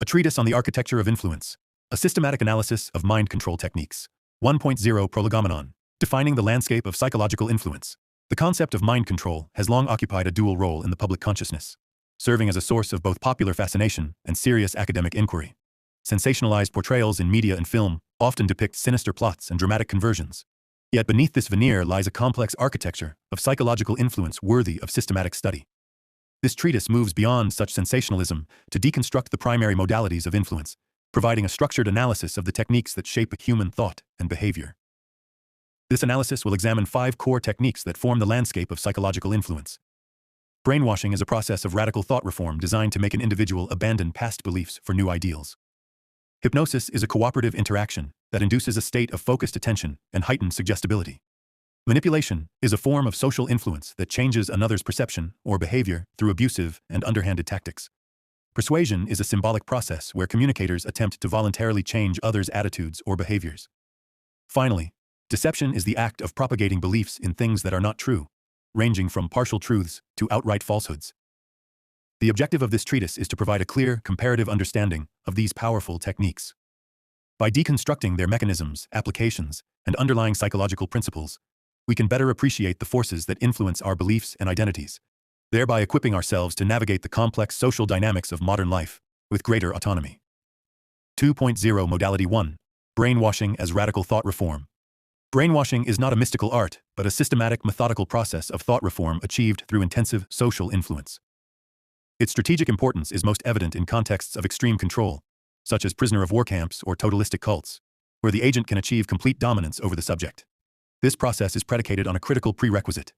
A Treatise on the Architecture of Influence, a systematic analysis of mind control techniques. 1.0 Prolegomenon, defining the landscape of psychological influence. The concept of mind control has long occupied a dual role in the public consciousness, serving as a source of both popular fascination and serious academic inquiry. Sensationalized portrayals in media and film often depict sinister plots and dramatic conversions. Yet beneath this veneer lies a complex architecture of psychological influence worthy of systematic study. This treatise moves beyond such sensationalism to deconstruct the primary modalities of influence, providing a structured analysis of the techniques that shape human thought and behavior. This analysis will examine 5 core techniques that form the landscape of psychological influence. Brainwashing is a process of radical thought reform designed to make an individual abandon past beliefs for new ideals. Hypnosis is a cooperative interaction that induces a state of focused attention and heightened suggestibility. Manipulation is a form of social influence that changes another's perception or behavior through abusive and underhanded tactics. Persuasion is a symbolic process where communicators attempt to voluntarily change others' attitudes or behaviors. Finally, deception is the act of propagating beliefs in things that are not true, ranging from partial truths to outright falsehoods. The objective of this treatise is to provide a clear, comparative understanding of these powerful techniques. By deconstructing their mechanisms, applications, and underlying psychological principles, we can better appreciate the forces that influence our beliefs and identities, thereby equipping ourselves to navigate the complex social dynamics of modern life with greater autonomy. 2.0 Modality 1. Brainwashing as Radical Thought Reform. Brainwashing is not a mystical art, but a systematic, methodical process of thought reform achieved through intensive social influence. Its strategic importance is most evident in contexts of extreme control, such as prisoner of war camps or totalistic cults, where the agent can achieve complete dominance over the subject. This process is predicated on a critical prerequisite: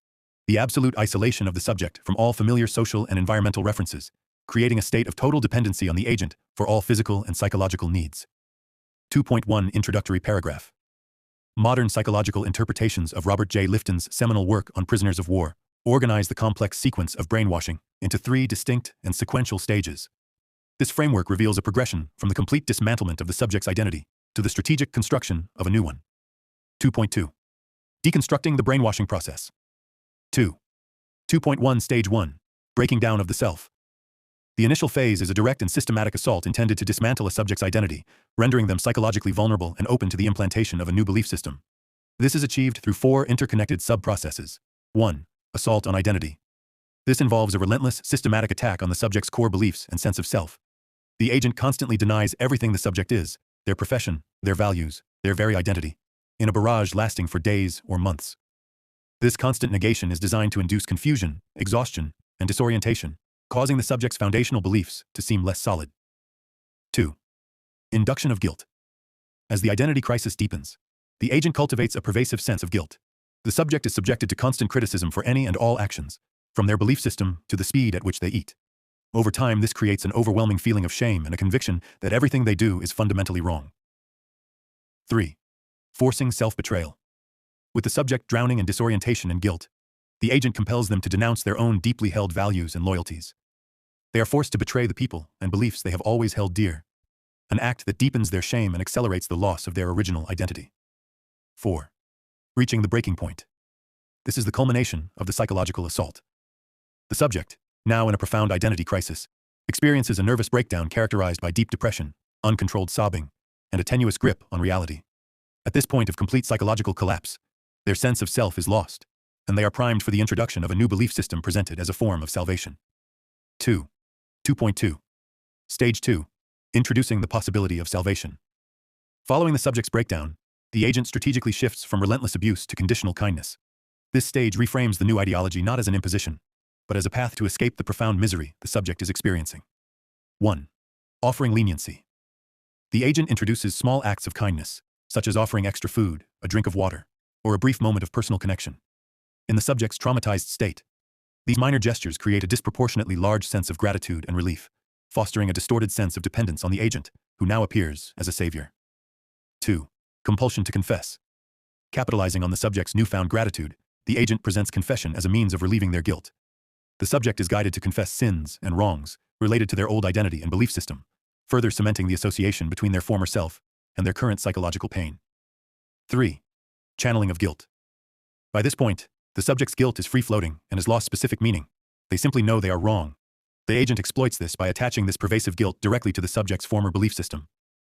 the absolute isolation of the subject from all familiar social and environmental references, creating a state of total dependency on the agent for all physical and psychological needs. 2.1 Introductory Paragraph. Modern psychological interpretations of Robert J. Lifton's seminal work on prisoners of war organize the complex sequence of brainwashing into 3 distinct and sequential stages. This framework reveals a progression from the complete dismantlement of the subject's identity to the strategic construction of a new one. 2.2 Deconstructing the brainwashing process. 2.1 Stage 1. Breaking down of the self. The initial phase is a direct and systematic assault intended to dismantle a subject's identity, rendering them psychologically vulnerable and open to the implantation of a new belief system. This is achieved through 4 interconnected sub-processes. 1. Assault on identity. This involves a relentless, systematic attack on the subject's core beliefs and sense of self. The agent constantly denies everything the subject is, their profession, their values, their very identity, in a barrage lasting for days or months. This constant negation is designed to induce confusion, exhaustion, and disorientation, causing the subject's foundational beliefs to seem less solid. 2. Induction of guilt. As the identity crisis deepens, the agent cultivates a pervasive sense of guilt. The subject is subjected to constant criticism for any and all actions, from their belief system to the speed at which they eat. Over time, this creates an overwhelming feeling of shame and a conviction that everything they do is fundamentally wrong. 3. Forcing self-betrayal. With the subject drowning in disorientation and guilt, the agent compels them to denounce their own deeply held values and loyalties. They are forced to betray the people and beliefs they have always held dear, an act that deepens their shame and accelerates the loss of their original identity. 4. Reaching the breaking point. This is the culmination of the psychological assault. The subject, now in a profound identity crisis, experiences a nervous breakdown characterized by deep depression, uncontrolled sobbing, and a tenuous grip on reality. At this point of complete psychological collapse, their sense of self is lost, and they are primed for the introduction of a new belief system presented as a form of salvation. 2.2 Stage 2. Introducing the possibility of salvation. Following the subject's breakdown, the agent strategically shifts from relentless abuse to conditional kindness. This stage reframes the new ideology not as an imposition, but as a path to escape the profound misery the subject is experiencing. 1. Offering leniency. The agent introduces small acts of kindness, such as offering extra food, a drink of water, or a brief moment of personal connection. In the subject's traumatized state, these minor gestures create a disproportionately large sense of gratitude and relief, fostering a distorted sense of dependence on the agent, who now appears as a savior. 2. Compulsion to confess. Capitalizing on the subject's newfound gratitude, the agent presents confession as a means of relieving their guilt. The subject is guided to confess sins and wrongs related to their old identity and belief system, further cementing the association between their former self and their current psychological pain. 3. Channeling of guilt. By this point, the subject's guilt is free-floating and has lost specific meaning. They simply know they are wrong, The agent exploits this by attaching this pervasive guilt directly to the subject's former belief system.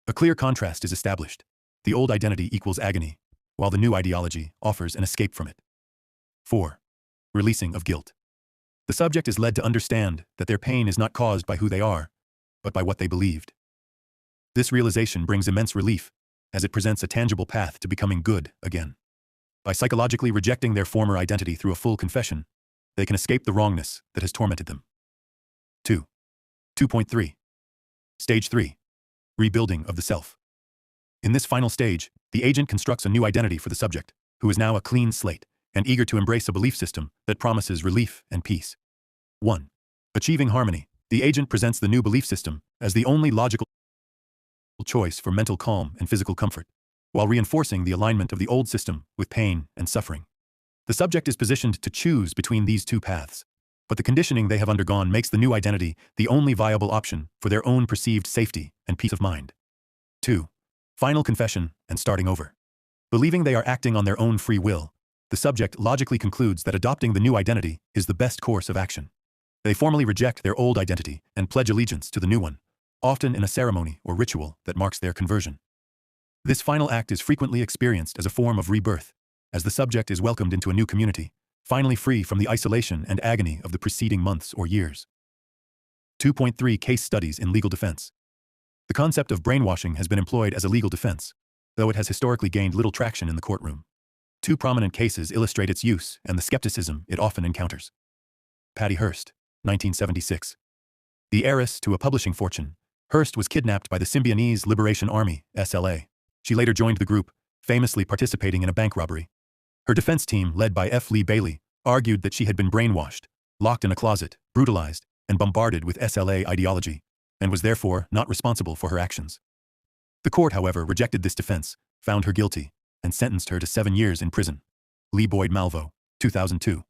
A clear contrast is established. The old identity equals agony, while the new ideology offers an escape from it. 4. Releasing of guilt. The subject is led to understand that their pain is not caused by who they are, but by what they believed. This realization brings immense relief, as it presents a tangible path to becoming good again. By psychologically rejecting their former identity through a full confession, they can escape the wrongness that has tormented them. 2.3. Stage 3. Rebuilding of the self. In this final stage, the agent constructs a new identity for the subject, who is now a clean slate and eager to embrace a belief system that promises relief and peace. 1. Achieving harmony. The agent presents the new belief system as the only logical choice for mental calm and physical comfort, while reinforcing the alignment of the old system with pain and suffering. The subject is positioned to choose between these two paths, but the conditioning they have undergone makes the new identity the only viable option for their own perceived safety and peace of mind. 2. Final confession and starting over. Believing they are acting on their own free will, the subject logically concludes that adopting the new identity is the best course of action. They formally reject their old identity and pledge allegiance to the new one, often in a ceremony or ritual that marks their conversion. This final act is frequently experienced as a form of rebirth, as the subject is welcomed into a new community, finally free from the isolation and agony of the preceding months or years. 2.3 Case studies in legal defense. The concept of brainwashing has been employed as a legal defense, though it has historically gained little traction in the courtroom. 2 prominent cases illustrate its use and the skepticism it often encounters. Patty Hearst, 1976. The heiress to a publishing fortune, Hearst was kidnapped by the Symbionese Liberation Army, SLA. She later joined the group, famously participating in a bank robbery. Her defense team, led by F. Lee Bailey, argued that she had been brainwashed, locked in a closet, brutalized, and bombarded with SLA ideology, and was therefore not responsible for her actions. The court, however, rejected this defense, found her guilty, and sentenced her to 7 years in prison. Lee Boyd Malvo, 2002.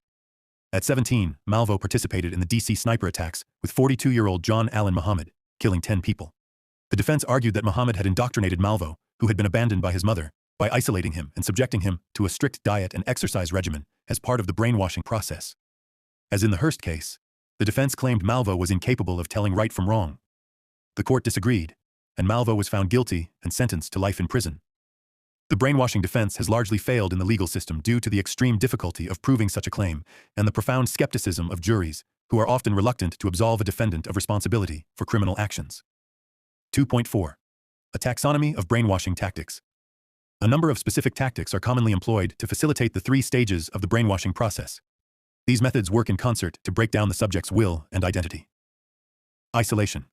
At 17, Malvo participated in the D.C. sniper attacks with 42-year-old John Allen Muhammad, killing 10 people. The defense argued that Muhammad had indoctrinated Malvo, who had been abandoned by his mother, by isolating him and subjecting him to a strict diet and exercise regimen as part of the brainwashing process. As in the Hearst case, the defense claimed Malvo was incapable of telling right from wrong. The court disagreed, and Malvo was found guilty and sentenced to life in prison. The brainwashing defense has largely failed in the legal system due to the extreme difficulty of proving such a claim and the profound skepticism of juries, who are often reluctant to absolve a defendant of responsibility for criminal actions. 2.4. A taxonomy of brainwashing tactics. A number of specific tactics are commonly employed to facilitate the 3 stages of the brainwashing process. These methods work in concert to break down the subject's will and identity. Isolation.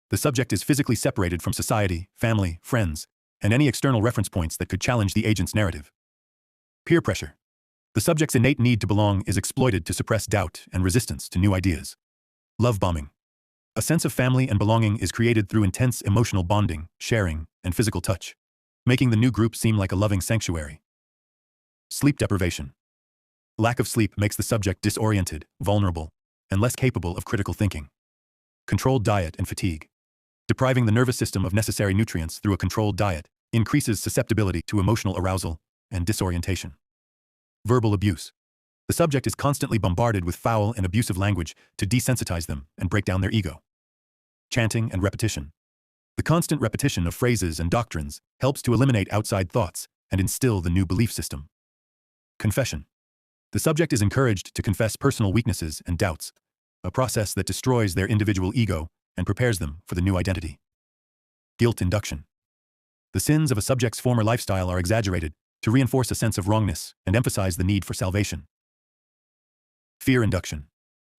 The subject is physically separated from society, family, friends, and any external reference points that could challenge the agent's narrative. Peer pressure. The subject's innate need to belong is exploited to suppress doubt and resistance to new ideas. Love bombing. A sense of family and belonging is created through intense emotional bonding, sharing, and physical touch, making the new group seem like a loving sanctuary. Sleep deprivation. Lack of sleep makes the subject disoriented, vulnerable, and less capable of critical thinking. Controlled diet and fatigue. Depriving the nervous system of necessary nutrients through a controlled diet increases susceptibility to emotional arousal and disorientation. Verbal abuse. The subject is constantly bombarded with foul and abusive language to desensitize them and break down their ego. Chanting and repetition. The constant repetition of phrases and doctrines helps to eliminate outside thoughts and instill the new belief system. Confession. The subject is encouraged to confess personal weaknesses and doubts, a process that destroys their individual ego and prepares them for the new identity. Guilt induction. The sins of a subject's former lifestyle are exaggerated to reinforce a sense of wrongness and emphasize the need for salvation. Fear induction.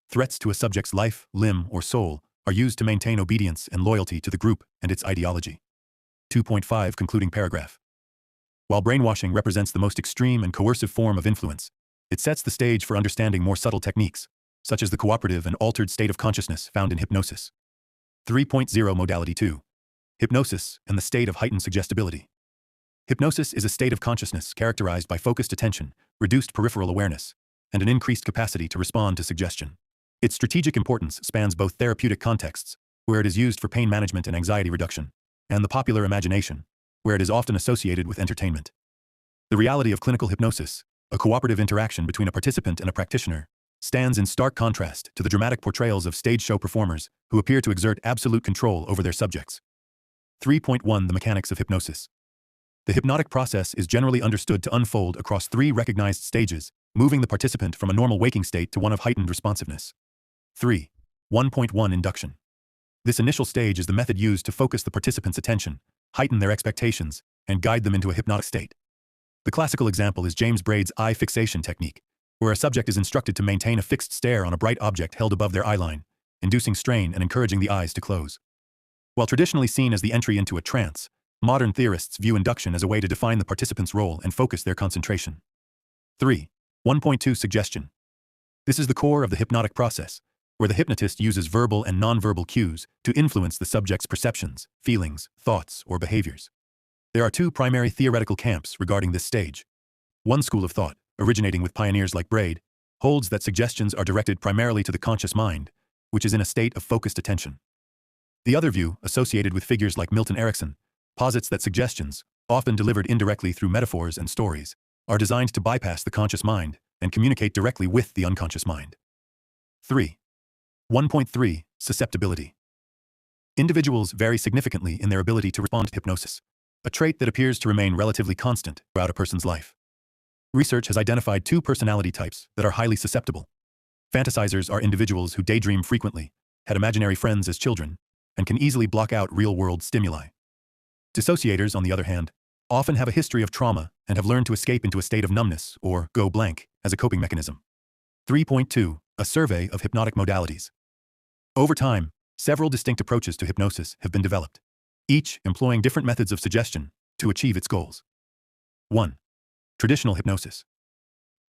Threats to a subject's life, limb, or soul are used to maintain obedience and loyalty to the group and its ideology. 2.5 Concluding paragraph. While brainwashing represents the most extreme and coercive form of influence, it sets the stage for understanding more subtle techniques, such as the cooperative and altered state of consciousness found in hypnosis. 3.0 Modality 2. Hypnosis and the state of heightened suggestibility. Hypnosis is a state of consciousness characterized by focused attention, reduced peripheral awareness, and an increased capacity to respond to suggestion. Its strategic importance spans both therapeutic contexts, where it is used for pain management and anxiety reduction, and the popular imagination, where it is often associated with entertainment. The reality of clinical hypnosis, a cooperative interaction between a participant and a practitioner, stands in stark contrast to the dramatic portrayals of stage show performers who appear to exert absolute control over their subjects. 3.1 The mechanics of hypnosis. The hypnotic process is generally understood to unfold across 3 recognized stages, moving the participant from a normal waking state to one of heightened responsiveness. 3. 1.1 Induction. This initial stage is the method used to focus the participant's attention, heighten their expectations, and guide them into a hypnotic state. The classical example is James Braid's eye fixation technique, where a subject is instructed to maintain a fixed stare on a bright object held above their eyeline, inducing strain and encouraging the eyes to close. While traditionally seen as the entry into a trance, modern theorists view induction as a way to define the participant's role and focus their concentration. 3. 1.2 Suggestion. This is the core of the hypnotic process, where the hypnotist uses verbal and nonverbal cues to influence the subject's perceptions, feelings, thoughts, or behaviors. There are 2 primary theoretical camps regarding this stage. One school of thought, originating with pioneers like Braid, holds that suggestions are directed primarily to the conscious mind, which is in a state of focused attention. The other view, associated with figures like Milton Erickson, posits that suggestions, often delivered indirectly through metaphors and stories, are designed to bypass the conscious mind and communicate directly with the unconscious mind. 3. 1.3 Susceptibility. Individuals vary significantly in their ability to respond to hypnosis, a trait that appears to remain relatively constant throughout a person's life. Research has identified 2 personality types that are highly susceptible. Fantasizers are individuals who daydream frequently, had imaginary friends as children, and can easily block out real-world stimuli. Dissociators, on the other hand, often have a history of trauma and have learned to escape into a state of numbness or go blank as a coping mechanism. 3.2 A survey of hypnotic modalities. Over time, several distinct approaches to hypnosis have been developed, each employing different methods of suggestion to achieve its goals. 1. Traditional hypnosis.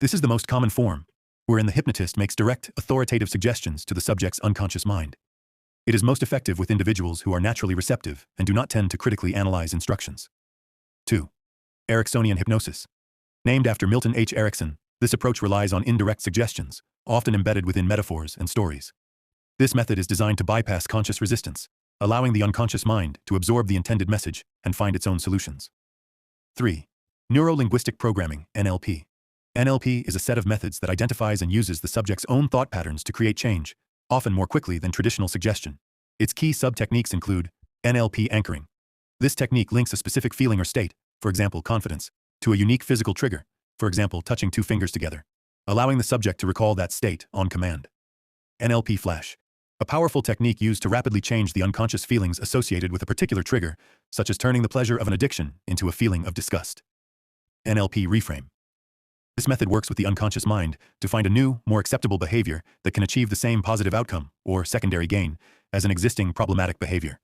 This is the most common form, wherein the hypnotist makes direct, authoritative suggestions to the subject's unconscious mind. It is most effective with individuals who are naturally receptive and do not tend to critically analyze instructions. 2. Ericksonian hypnosis. Named after Milton H. Erickson, this approach relies on indirect suggestions, often embedded within metaphors and stories. This method is designed to bypass conscious resistance, allowing the unconscious mind to absorb the intended message and find its own solutions. 3. Neuro-Linguistic Programming, NLP. NLP is a set of methods that identifies and uses the subject's own thought patterns to create change, often more quickly than traditional suggestion. Its key sub-techniques include NLP anchoring. This technique links a specific feeling or state, for example confidence, to a unique physical trigger, for example touching 2 fingers together, allowing the subject to recall that state on command. NLP flash. A powerful technique used to rapidly change the unconscious feelings associated with a particular trigger, such as turning the pleasure of an addiction into a feeling of disgust. NLP reframe. This method works with the unconscious mind to find a new, more acceptable behavior that can achieve the same positive outcome, or secondary gain, as an existing problematic behavior.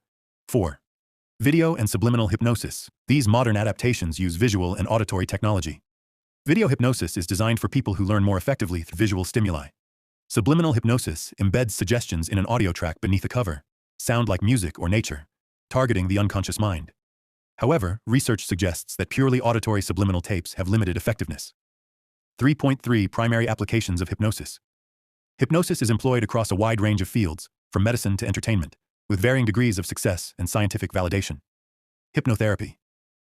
4. Video and subliminal hypnosis. These modern adaptations use visual and auditory technology. Video hypnosis is designed for people who learn more effectively through visual stimuli. Subliminal hypnosis embeds suggestions in an audio track beneath a cover, sound like music or nature, targeting the unconscious mind. However, research suggests that purely auditory subliminal tapes have limited effectiveness. 3.3 Primary applications of hypnosis. Hypnosis is employed across a wide range of fields, from medicine to entertainment, with varying degrees of success and scientific validation. Hypnotherapy.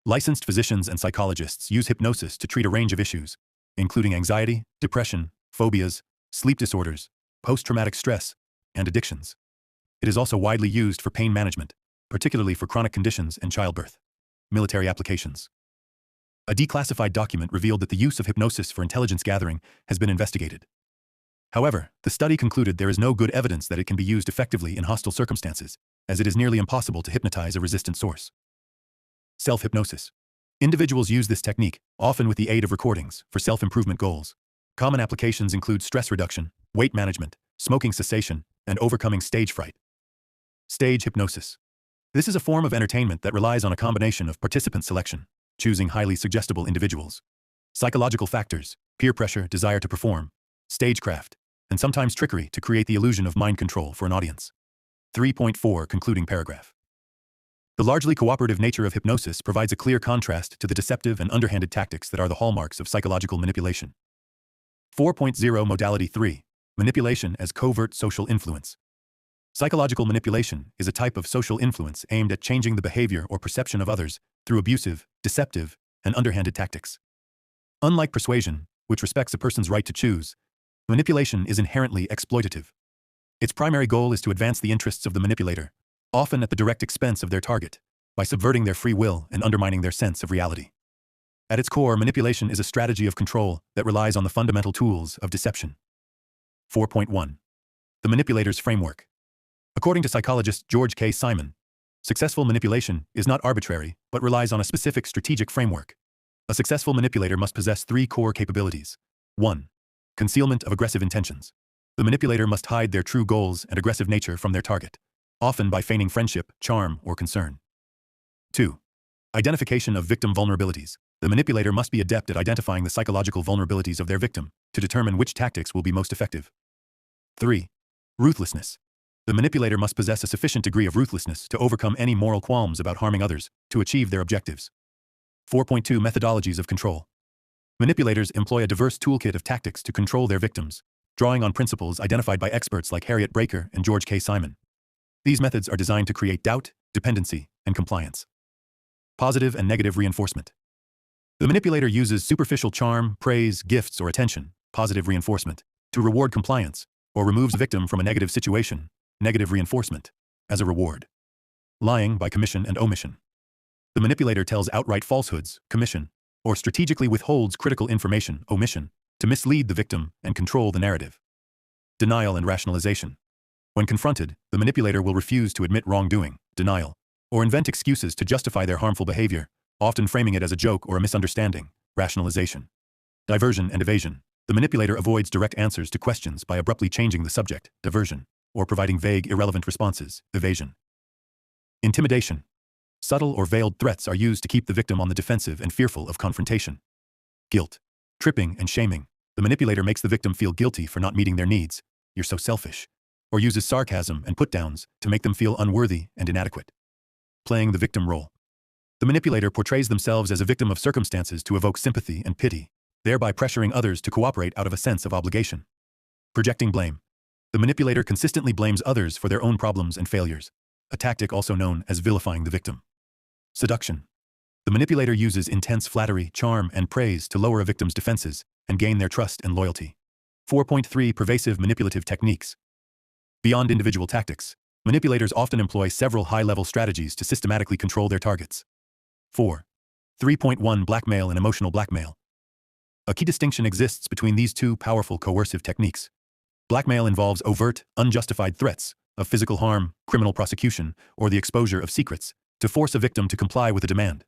Licensed physicians and psychologists use hypnosis to treat a range of issues, including anxiety, depression, phobias, sleep disorders, post-traumatic stress, and addictions. It is also widely used for pain management, particularly for chronic conditions and childbirth. Military applications. A declassified document revealed that the use of hypnosis for intelligence gathering has been investigated. However, the study concluded there is no good evidence that it can be used effectively in hostile circumstances, as it is nearly impossible to hypnotize a resistant source. Self-hypnosis. Individuals use this technique, often with the aid of recordings, for self-improvement goals. Common applications include stress reduction, weight management, smoking cessation, and overcoming stage fright. Stage hypnosis. This is a form of entertainment that relies on a combination of participant selection, choosing highly suggestible individuals, psychological factors, peer pressure, desire to perform, stagecraft, and sometimes trickery to create the illusion of mind control for an audience. 3.4 Concluding paragraph. The largely cooperative nature of hypnosis provides a clear contrast to the deceptive and underhanded tactics that are the hallmarks of psychological manipulation. 4.0 Modality 3. Manipulation as covert social influence. Psychological manipulation is a type of social influence aimed at changing the behavior or perception of others through abusive, deceptive, and underhanded tactics. Unlike persuasion, which respects a person's right to choose, Manipulation is inherently exploitative. Its primary goal is to advance the interests of the manipulator, often at the direct expense of their target, by subverting their free will and undermining their sense of reality. At its core, manipulation is a strategy of control that relies on the fundamental tools of deception. 4.1. The manipulator's framework. According to psychologist George K. Simon, successful manipulation is not arbitrary, but relies on a specific strategic framework. A successful manipulator must possess three core capabilities. 1. Concealment of aggressive intentions. The manipulator must hide their true goals and aggressive nature from their target, often by feigning friendship, charm, or concern. 2. Identification of victim vulnerabilities. The manipulator must be adept at identifying the psychological vulnerabilities of their victim to determine which tactics will be most effective. 3. Ruthlessness. The manipulator must possess a sufficient degree of ruthlessness to overcome any moral qualms about harming others to achieve their objectives. 4.2 Methodologies of control. Manipulators employ a diverse toolkit of tactics to control their victims, drawing on principles identified by experts like Harriet Breaker and George K. Simon. These methods are designed to create doubt, dependency, and compliance. Positive and negative reinforcement. The manipulator uses superficial charm, praise, gifts, or attention, positive reinforcement, to reward compliance, or removes the victim from a negative situation, negative reinforcement, as a reward. Lying by commission and omission. The manipulator tells outright falsehoods, commission, or strategically withholds critical information, omission, to mislead the victim and control the narrative. Denial and rationalization. When confronted, the manipulator will refuse to admit wrongdoing, denial, or invent excuses to justify their harmful behavior, often framing it as a joke or a misunderstanding, rationalization. Diversion and evasion. The manipulator avoids direct answers to questions by abruptly changing the subject, diversion, or providing vague, irrelevant responses, evasion. Intimidation. Subtle or veiled threats are used to keep the victim on the defensive and fearful of confrontation. Guilt. Tripping and shaming. The manipulator makes the victim feel guilty for not meeting their needs, "You're so selfish," or uses sarcasm and put-downs to make them feel unworthy and inadequate. Playing the victim role. The manipulator portrays themselves as a victim of circumstances to evoke sympathy and pity, thereby pressuring others to cooperate out of a sense of obligation. Projecting blame. The manipulator consistently blames others for their own problems and failures, a tactic also known as vilifying the victim. Seduction. The manipulator uses intense flattery, charm, and praise to lower a victim's defenses and gain their trust and loyalty. 4.3 Pervasive manipulative techniques. Beyond individual tactics, manipulators often employ several high-level strategies to systematically control their targets. 4. 3.1 Blackmail and emotional blackmail. A key distinction exists between these two powerful coercive techniques. Blackmail involves overt, unjustified threats of physical harm, criminal prosecution, or the exposure of secrets to force a victim to comply with a demand.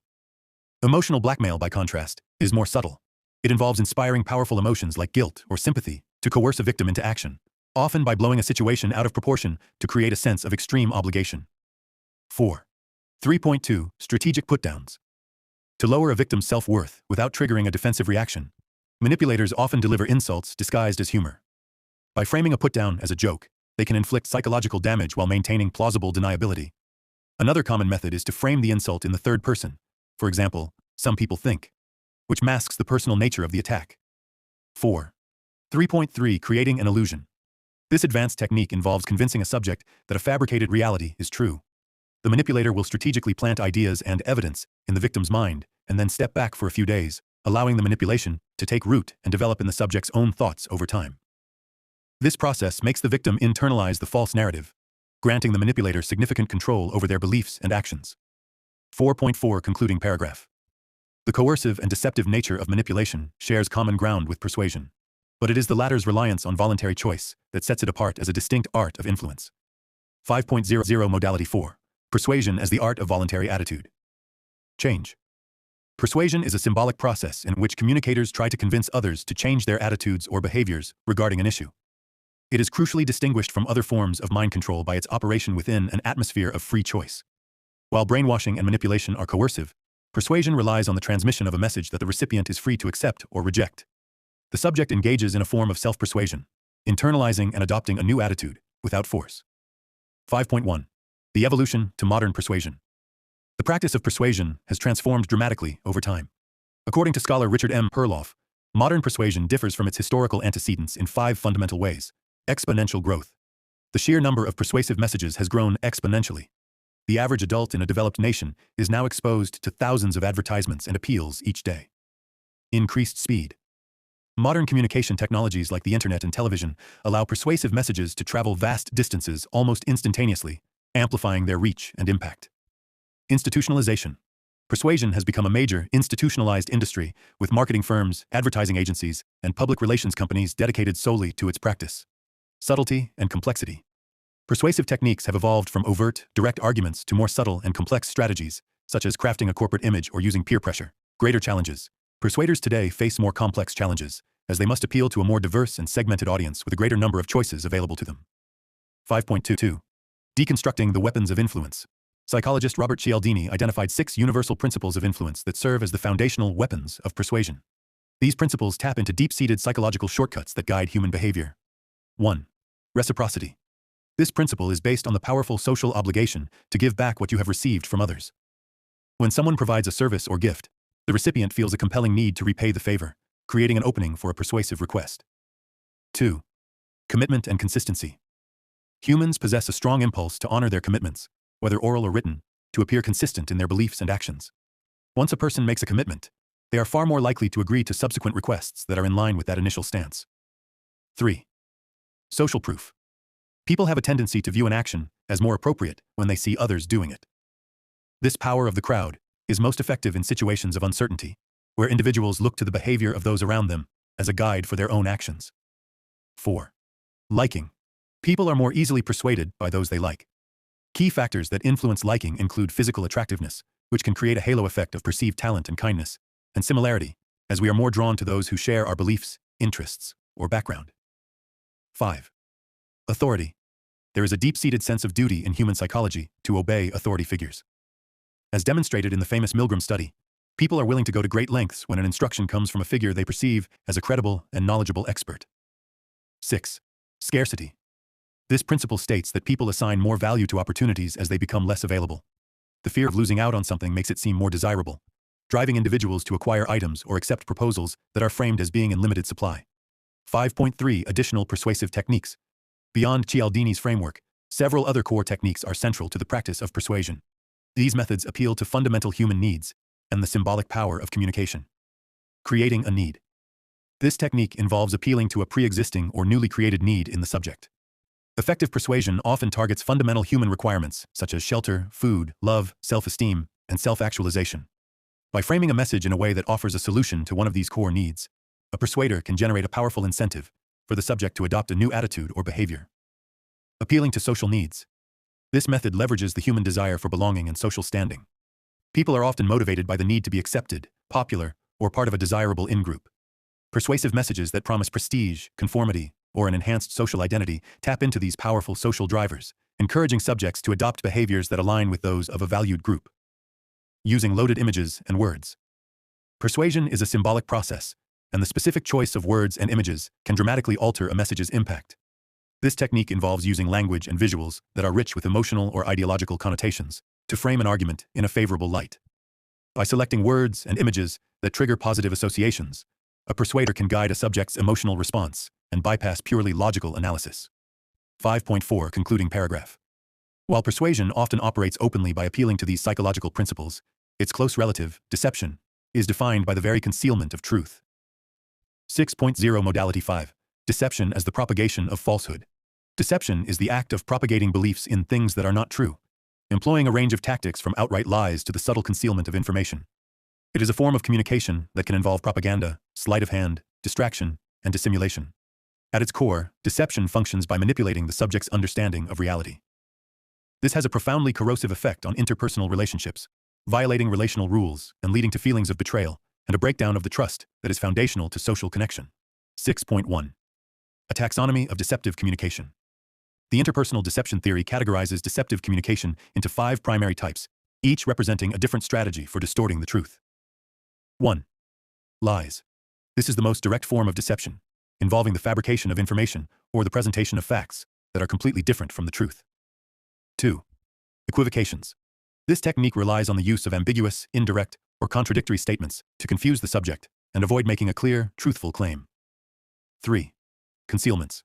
Emotional blackmail, by contrast, is more subtle. It involves inspiring powerful emotions like guilt or sympathy to coerce a victim into action, often by blowing a situation out of proportion to create a sense of extreme obligation. 4. 3.2 Strategic put-downs. To lower a victim's self-worth without triggering a defensive reaction, manipulators often deliver insults disguised as humor. By framing a put-down as a joke, they can inflict psychological damage while maintaining plausible deniability. Another common method is to frame the insult in the third person. For example, "Some people think," which masks the personal nature of the attack. 4. 3.3 Creating an illusion. This advanced technique involves convincing a subject that a fabricated reality is true. The manipulator will strategically plant ideas and evidence in the victim's mind and then step back for a few days, allowing the manipulation to take root and develop in the subject's own thoughts over time. This process makes the victim internalize the false narrative, granting the manipulator significant control over their beliefs and actions. 4.4 Concluding paragraph. The coercive and deceptive nature of manipulation shares common ground with persuasion, but it is the latter's reliance on voluntary choice that sets it apart as a distinct art of influence. 5.00 Modality 4. Persuasion as the art of voluntary attitude. Change. Persuasion is a symbolic process in which communicators try to convince others to change their attitudes or behaviors regarding an issue. It is crucially distinguished from other forms of mind control by its operation within an atmosphere of free choice. While brainwashing and manipulation are coercive, persuasion relies on the transmission of a message that the recipient is free to accept or reject. The subject engages in a form of self-persuasion, internalizing and adopting a new attitude without force. 5.1. The evolution to modern persuasion. The practice of persuasion has transformed dramatically over time. According to scholar Richard M. Perloff, modern persuasion differs from its historical antecedents in 5 fundamental ways. Exponential growth. The sheer number of persuasive messages has grown exponentially. The average adult in a developed nation is now exposed to thousands of advertisements and appeals each day. Increased speed. Modern communication technologies like the internet and television allow persuasive messages to travel vast distances almost instantaneously, amplifying their reach and impact. Institutionalization. Persuasion has become a major, institutionalized industry, with marketing firms, advertising agencies, and public relations companies dedicated solely to its practice. Subtlety and complexity. Persuasive techniques have evolved from overt, direct arguments to more subtle and complex strategies, such as crafting a corporate image or using peer pressure. Greater challenges. Persuaders today face more complex challenges, as they must appeal to a more diverse and segmented audience with a greater number of choices available to them. 5.22. Deconstructing the weapons of influence. Psychologist Robert Cialdini identified 6 universal principles of influence that serve as the foundational weapons of persuasion. These principles tap into deep-seated psychological shortcuts that guide human behavior. 1. Reciprocity. This principle is based on the powerful social obligation to give back what you have received from others. When someone provides a service or gift, the recipient feels a compelling need to repay the favor, creating an opening for a persuasive request. 2. Commitment and consistency. Humans possess a strong impulse to honor their commitments, whether oral or written, to appear consistent in their beliefs and actions. Once a person makes a commitment, they are far more likely to agree to subsequent requests that are in line with that initial stance. 3. Social proof. People have a tendency to view an action as more appropriate when they see others doing it. This power of the crowd is most effective in situations of uncertainty, where individuals look to the behavior of those around them as a guide for their own actions. 4. Liking. People are more easily persuaded by those they like. Key factors that influence liking include physical attractiveness, which can create a halo effect of perceived talent and kindness, and similarity, as we are more drawn to those who share our beliefs, interests, or background. 5. Authority. There is a deep-seated sense of duty in human psychology to obey authority figures. As demonstrated in the famous Milgram study, people are willing to go to great lengths when an instruction comes from a figure they perceive as a credible and knowledgeable expert. 6. Scarcity. This principle states that people assign more value to opportunities as they become less available. The fear of losing out on something makes it seem more desirable, driving individuals to acquire items or accept proposals that are framed as being in limited supply. 5.3 Additional persuasive techniques. Beyond Cialdini's framework, several other core techniques are central to the practice of persuasion. These methods appeal to fundamental human needs and the symbolic power of communication. Creating a need. This technique involves appealing to a pre-existing or newly created need in the subject. Effective persuasion often targets fundamental human requirements such as shelter, food, love, self-esteem, and self-actualization. By framing a message in a way that offers a solution to one of these core needs, a persuader can generate a powerful incentive for the subject to adopt a new attitude or behavior. Appealing to social needs. This method leverages the human desire for belonging and social standing. People are often motivated by the need to be accepted, popular, or part of a desirable in-group. Persuasive messages that promise prestige, conformity, or an enhanced social identity tap into these powerful social drivers, encouraging subjects to adopt behaviors that align with those of a valued group. Using loaded images and words. Persuasion is a symbolic process, and the specific choice of words and images can dramatically alter a message's impact. This technique involves using language and visuals that are rich with emotional or ideological connotations to frame an argument in a favorable light. By selecting words and images that trigger positive associations, a persuader can guide a subject's emotional response and bypass purely logical analysis. 5.4 Concluding paragraph. While persuasion often operates openly by appealing to these psychological principles, its close relative, deception, is defined by the very concealment of truth. 6.0 Modality 5. Deception as the propagation of falsehood. Deception is the act of propagating beliefs in things that are not true, employing a range of tactics from outright lies to the subtle concealment of information. It is a form of communication that can involve propaganda, sleight of hand, distraction, and dissimulation. At its core, deception functions by manipulating the subject's understanding of reality. This has a profoundly corrosive effect on interpersonal relationships, violating relational rules and leading to feelings of betrayal and a breakdown of the trust that is foundational to social connection. 6.1 A taxonomy of deceptive communication. The interpersonal deception theory categorizes deceptive communication into 5 primary types, each representing a different strategy for distorting the truth. 1. Lies. This is the most direct form of deception, involving the fabrication of information or the presentation of facts that are completely different from the truth. 2. Equivocations. This technique relies on the use of ambiguous, indirect, or contradictory statements to confuse the subject and avoid making a clear, truthful claim. 3. Concealments.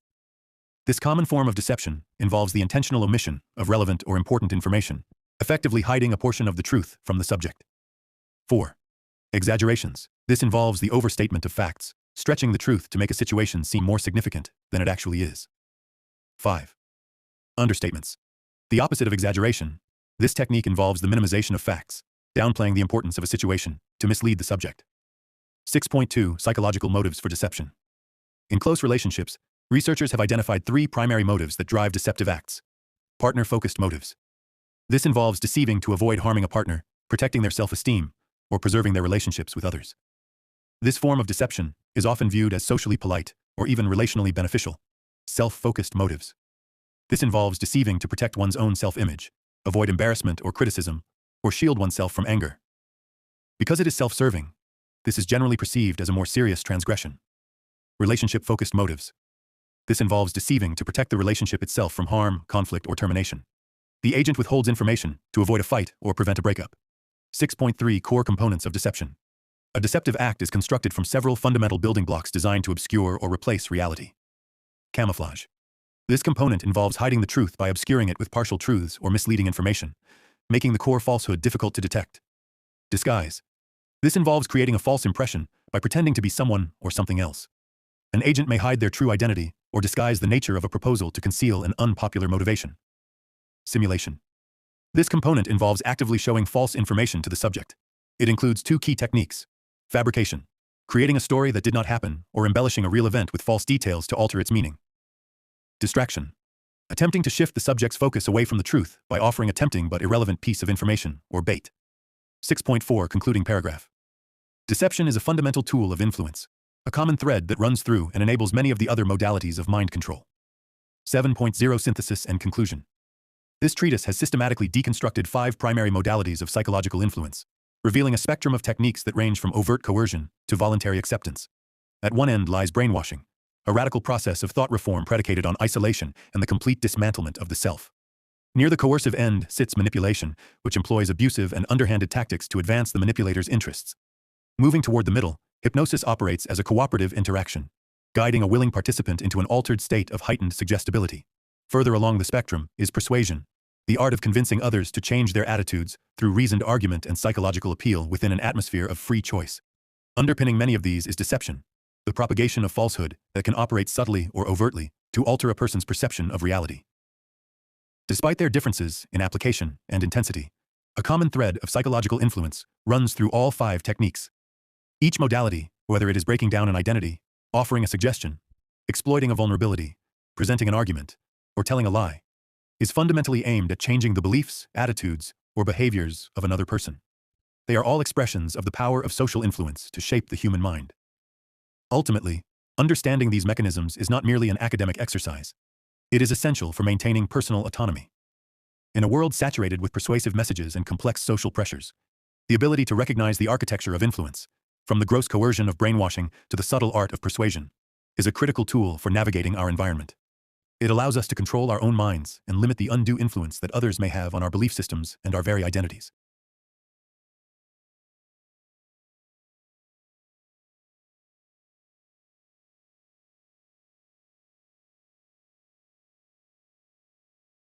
This common form of deception involves the intentional omission of relevant or important information, effectively hiding a portion of the truth from the subject. 4. Exaggerations. This involves the overstatement of facts, stretching the truth to make a situation seem more significant than it actually is. 5. Understatements. The opposite of exaggeration, this technique involves the minimization of facts, downplaying the importance of a situation to mislead the subject. 6.2 Psychological motives for deception. In close relationships, researchers have identified 3 primary motives that drive deceptive acts. Partner-focused motives. This involves deceiving to avoid harming a partner, protecting their self-esteem, or preserving their relationships with others. This form of deception is often viewed as socially polite or even relationally beneficial. Self-focused motives. This involves deceiving to protect one's own self-image, avoid embarrassment or criticism, or shield oneself from anger. Because it is self-serving, this is generally perceived as a more serious transgression. Relationship-focused motives. This involves deceiving to protect the relationship itself from harm, conflict, or termination. The agent withholds information to avoid a fight or prevent a breakup. 6.3 Core components of deception. A deceptive act is constructed from several fundamental building blocks designed to obscure or replace reality. Camouflage. This component involves hiding the truth by obscuring it with partial truths or misleading information, making the core falsehood difficult to detect. Disguise. This involves creating a false impression by pretending to be someone or something else. An agent may hide their true identity or disguise the nature of a proposal to conceal an unpopular motivation. Simulation. This component involves actively showing false information to the subject. It includes 2 key techniques: fabrication, creating a story that did not happen or embellishing a real event with false details to alter its meaning. Distraction, attempting to shift the subject's focus away from the truth by offering a tempting but irrelevant piece of information or bait. 6.4 Concluding paragraph. Deception is a fundamental tool of influence, a common thread that runs through and enables many of the other modalities of mind control. 7.0 Synthesis and conclusion. This treatise has systematically deconstructed 5 primary modalities of psychological influence, revealing a spectrum of techniques that range from overt coercion to voluntary acceptance. At one end lies brainwashing, a radical process of thought reform predicated on isolation and the complete dismantlement of the self. Near the coercive end sits manipulation, which employs abusive and underhanded tactics to advance the manipulator's interests. Moving toward the middle, hypnosis operates as a cooperative interaction, guiding a willing participant into an altered state of heightened suggestibility. Further along the spectrum is persuasion, the art of convincing others to change their attitudes through reasoned argument and psychological appeal within an atmosphere of free choice. Underpinning many of these is deception, the propagation of falsehood that can operate subtly or overtly to alter a person's perception of reality. Despite their differences in application and intensity, a common thread of psychological influence runs through all 5 techniques. Each modality, whether it is breaking down an identity, offering a suggestion, exploiting a vulnerability, presenting an argument, or telling a lie, is fundamentally aimed at changing the beliefs, attitudes, or behaviors of another person. They are all expressions of the power of social influence to shape the human mind. Ultimately, understanding these mechanisms is not merely an academic exercise. It is essential for maintaining personal autonomy. In a world saturated with persuasive messages and complex social pressures, the ability to recognize the architecture of influence, from the gross coercion of brainwashing to the subtle art of persuasion, is a critical tool for navigating our environment. It allows us to control our own minds and limit the undue influence that others may have on our belief systems and our very identities.